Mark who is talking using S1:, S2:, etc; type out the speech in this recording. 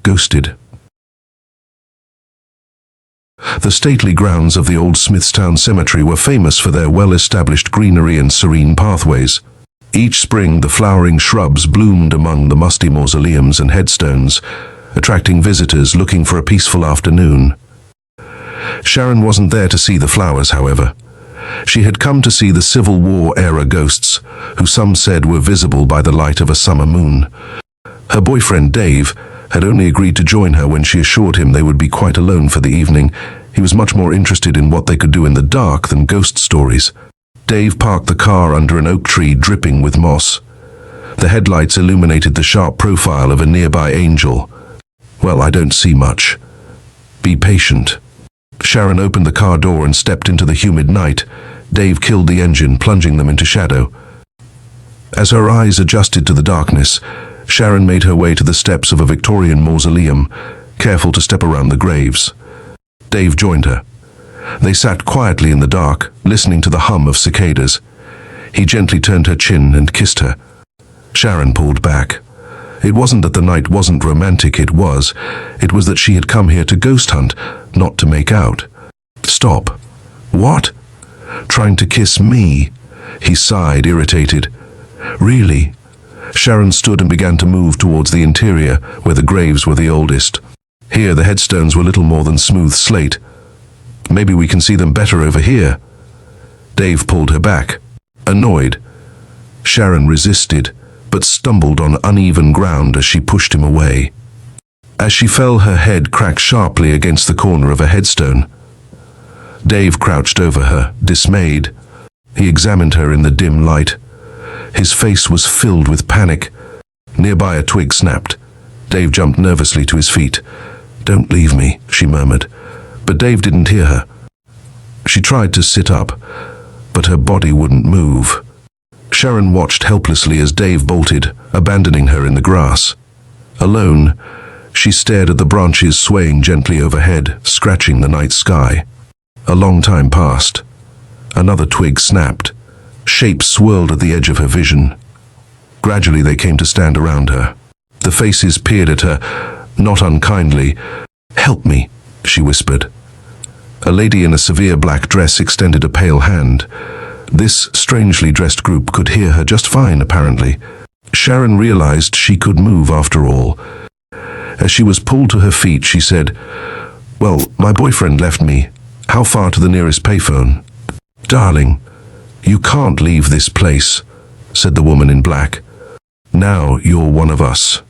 S1: ghosted. The stately grounds of the old Smithstown Cemetery were famous for their well-established greenery and serene pathways. Each spring, the flowering shrubs bloomed among the musty mausoleums and headstones, attracting visitors looking for a peaceful afternoon. Sharon wasn't there to see the flowers, however. She had come to see the Civil War-era ghosts, who some said were visible by the light of a summer moon. Her boyfriend, Dave, had only agreed to join her when she assured him they would be quite alone for the evening. He was much more interested in what they could do in the dark than ghost stories. Dave parked the car under an oak tree dripping with moss. The headlights illuminated the sharp profile of a nearby angel. "Well, I don't see much. Be patient." Sharon opened the car door and stepped into the humid night. Dave killed the engine, plunging them into shadow. As her eyes adjusted to the darkness, Sharon made her way to the steps of a Victorian mausoleum, careful to step around the graves. Dave joined her. They sat quietly in the dark, listening to the hum of cicadas. He gently turned her chin and kissed her. Sharon pulled back. It wasn't that the night wasn't romantic, it was that she had come here to ghost hunt, not to make out. "Stop." "What?" "Trying to kiss me." He sighed, irritated. "Really?" Sharon stood and began to move towards the interior, where the graves were the oldest. Here, the headstones were little more than smooth slate. "Maybe we can see them better over here." Dave pulled her back, annoyed. Sharon resisted, but stumbled on uneven ground as she pushed him away. As she fell, her head cracked sharply against the corner of a headstone. Dave crouched over her, dismayed. He examined her in the dim light. His face was filled with panic. Nearby, a twig snapped. Dave jumped nervously to his feet. "Don't leave me," she murmured. But Dave didn't hear her. She tried to sit up, but her body wouldn't move. Sharon watched helplessly as Dave bolted, abandoning her in the grass. Alone, she stared at the branches swaying gently overhead, scratching the night sky. A long time passed. Another twig snapped. Shapes swirled at the edge of her vision. Gradually, they came to stand around her. The faces peered at her, not unkindly. "Help me," she whispered. A lady in a severe black dress extended a pale hand. This strangely dressed group could hear her just fine, apparently. Sharon realized she could move after all. As she was pulled to her feet, she said, "Well, my boyfriend left me. How far to the nearest payphone?" "Darling, you can't leave this place," said the woman in black. "Now you're one of us."